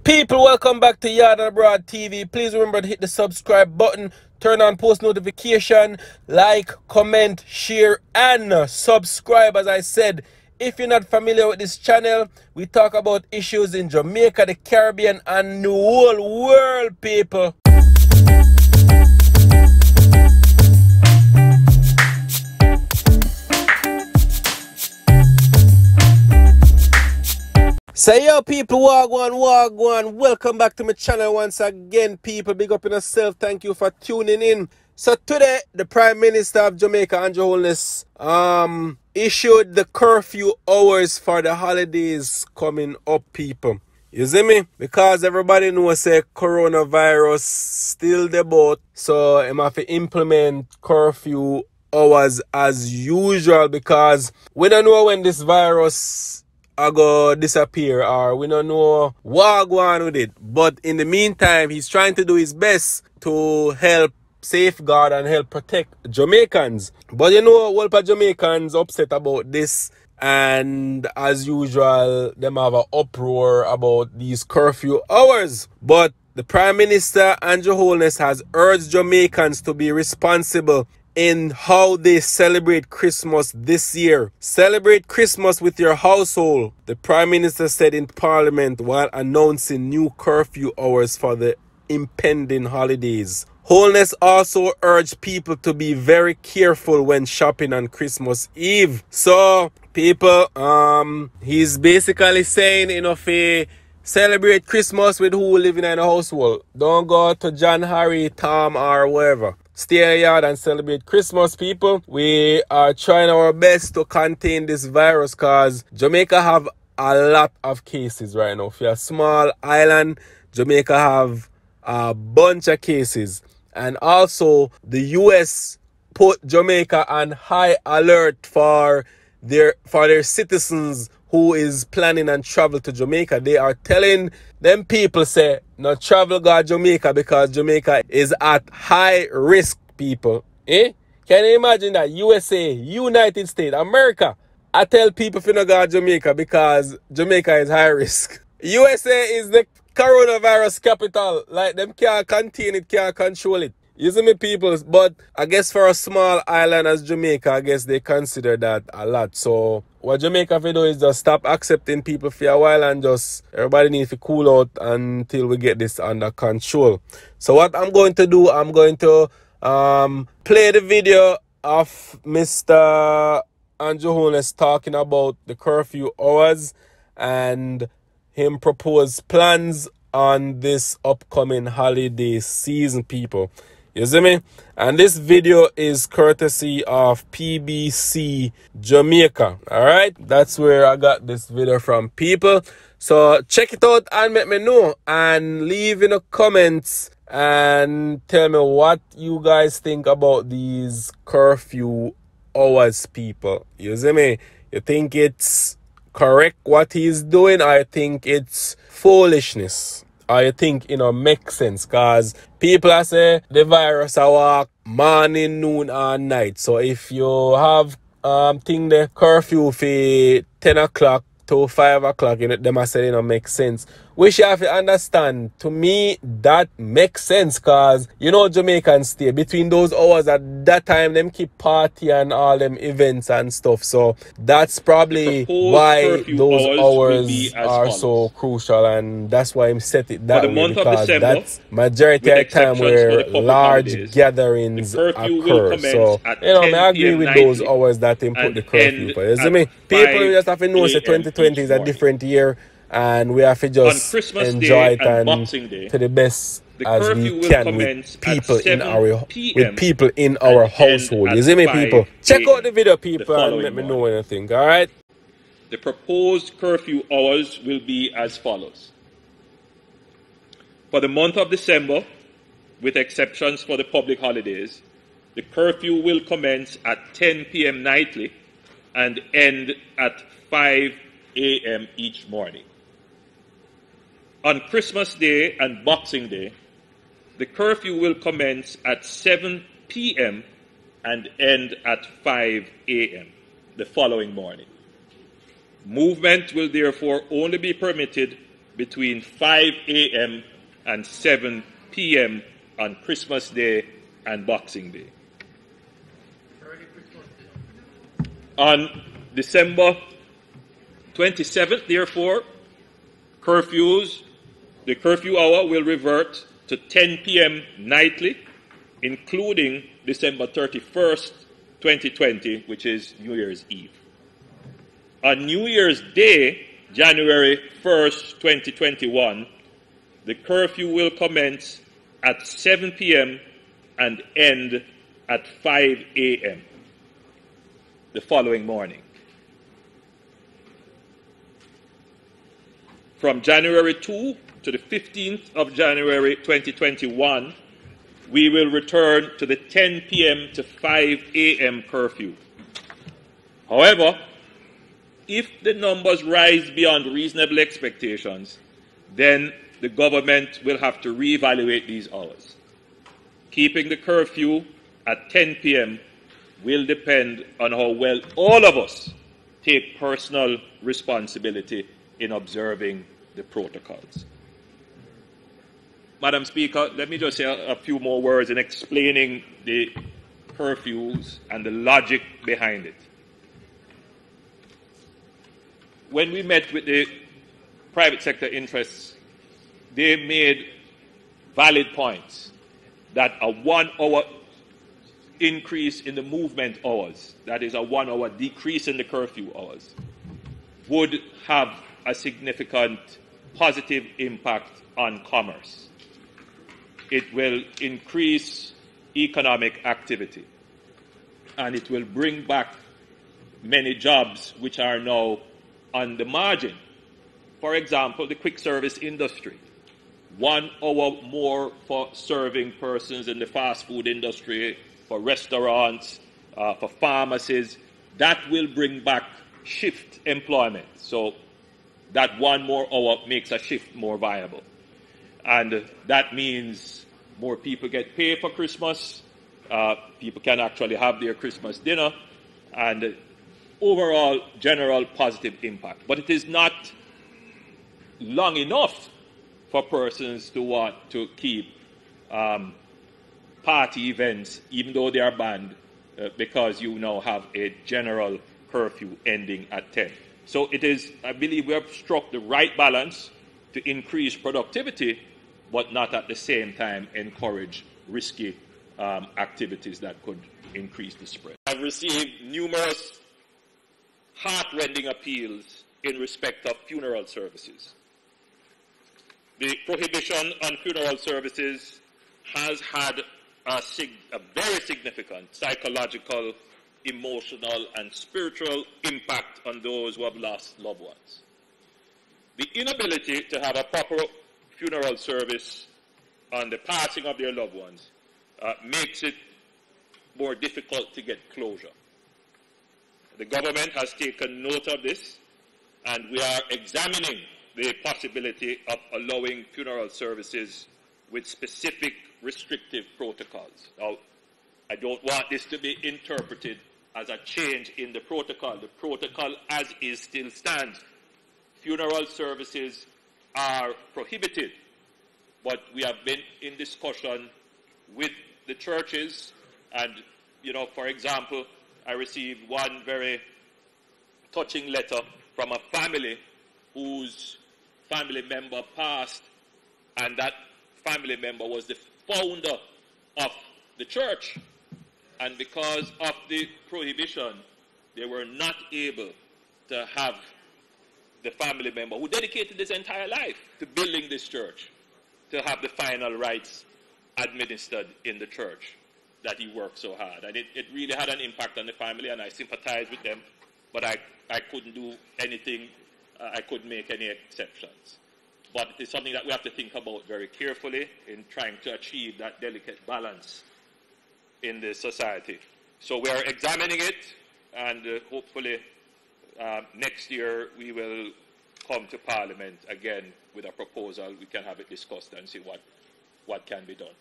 People, welcome back to Yard and Abroad TV. Please remember to hit the subscribe button, turn on post notification, like, comment, share, and subscribe. As I said, if you're not familiar with this channel, we talk about issues in Jamaica, the Caribbean, and the whole world, people. So yo people, wagwan, welcome back to my channel once again, people. Big up in yourself, thank you for tuning in. So today, the Prime Minister of Jamaica, Andrew Holness, issued the curfew hours for the holidays coming up, people. You see me? Because everybody knows say coronavirus still the boat, so I'm have to implement curfew hours as usual, because we don't know when this virus I go disappear, or we don't know what go on with it. But in the meantime, he's trying to do his best to help safeguard and help protect Jamaicans. But you know, a whole of Jamaicans upset about this, and as usual, them have an uproar about these curfew hours. But the Prime Minister, Andrew Holness, has urged Jamaicans to be responsible in how they celebrate Christmas this year. Celebrate Christmas with your household, the Prime Minister said in Parliament while announcing new curfew hours for the impending holidays. Holness also urged people to be very careful when shopping on Christmas Eve. So, people, he's basically saying, if you celebrate Christmas with who living in a household, don't go to John, Harry, Tom, or wherever. Stay in the yard and celebrate Christmas, people. We are trying our best to contain this virus because Jamaica have a lot of cases right now. For a small island, Jamaica have a bunch of cases. And also, the US put Jamaica on high alert for their citizens who is planning and travel to Jamaica. They are telling them people, say, not travel go to Jamaica because Jamaica is at high risk, people. Can you imagine that? USA, United States, America, I tell people if you not go to Jamaica because Jamaica is high risk. USA is the coronavirus capital. Like, them can't contain it, can't control it. You see me, people? But I guess for a small island as Jamaica, I guess they consider that a lot. So what Jamaica have to do is just stop accepting people for a while and just everybody needs to cool out until we get this under control. So what I'm going to do, I'm going to play the video of Mr. Andrew Holness talking about the curfew hours and him propose plans on this upcoming holiday season, people. You see me? And this video is courtesy of PBC Jamaica. Alright? That's where I got this video from, people. So check it out and let me know. And leave in the comments and tell me what you guys think about these curfew hours, people. You see me? You think it's correct what he's doing? I think it's foolishness. I think, makes sense, because people are say the virus I walk morning, noon, and night. So if you have thing the curfew for 10 o'clock to 5 o'clock, them are saying makes sense. Which you have to understand. To me, that makes sense, because Jamaicans stay between those hours. At that time, them keep party and all them events and stuff. So that's probably why those hours are so crucial, and that's why I'm set it that way, because that's majority of the time where large gatherings occur. So I agree with those hours that they put the curfew for. You see me? People just have to know that 2020 is a different year, and we have to just enjoy it and to the best as we can with people in our household. You see me, people? Check out the video, people, and let me know what you think. All right? The proposed curfew hours will be as follows. For the month of December, with exceptions for the public holidays, the curfew will commence at 10 p.m. nightly and end at 5 a.m. each morning. On Christmas Day and Boxing Day, the curfew will commence at 7 p.m. and end at 5 a.m. the following morning. Movement will therefore only be permitted between 5 a.m. and 7 p.m. on Christmas Day and Boxing Day. On December 27th, therefore, the curfew hour will revert to 10 p.m. nightly, including December 31st, 2020, which is New Year's Eve. On New Year's Day, January 1st, 2021, the curfew will commence at 7 p.m. and end at 5 a.m. the following morning. From January 2 to the 15th of January 2021, we will return to the 10 p.m. to 5 a.m. curfew. However, if the numbers rise beyond reasonable expectations, then the government will have to reevaluate these hours. Keeping the curfew at 10 p.m. will depend on how well all of us take personal responsibility in observing the protocols. Madam Speaker, let me just say a few more words in explaining the curfews and the logic behind it. When we met with the private sector interests, they made valid points that a 1 hour increase in the movement hours, that is a 1 hour decrease in the curfew hours, would have a significant positive impact on commerce. It will increase economic activity, and it will bring back many jobs which are now on the margin. For example, the quick service industry. 1 hour more for serving persons in the fast food industry, for restaurants, for pharmacies. That will bring back shift employment. So that 1 more hour makes a shift more viable. And that means more people get paid for Christmas. People can actually have their Christmas dinner. And overall, general positive impact. But it is not long enough for persons to want to keep party events, even though they are banned, because you now have a general curfew ending at 10. So it is, I believe we have struck the right balance to increase productivity, but not at the same time encourage risky activities that could increase the spread. I've received numerous heart-rending appeals in respect of funeral services. The prohibition on funeral services has had a very significant psychological, emotional, and spiritual impact on those who have lost loved ones. The inability to have a proper funeral service on the passing of their loved ones makes it more difficult to get closure. The government has taken note of this, and we are examining the possibility of allowing funeral services with specific restrictive protocols. Now, I don't want this to be interpreted as a change in the protocol. The protocol as is still stands. Funeral services are prohibited, but we have been in discussion with the churches, and, for example, I received one very touching letter from a family whose family member passed, and that family member was the founder of the church. And because of the prohibition, they were not able to have the family member who dedicated his entire life to building this church, to have the final rites administered in the church that he worked so hard. And it really had an impact on the family, and I sympathize with them, but I couldn't do anything. I couldn't make any exceptions. But it is something that we have to think about very carefully in trying to achieve that delicate balance in the society. So we are examining it, and hopefully next year we will come to Parliament again with a proposal. We can have it discussed and see what can be done.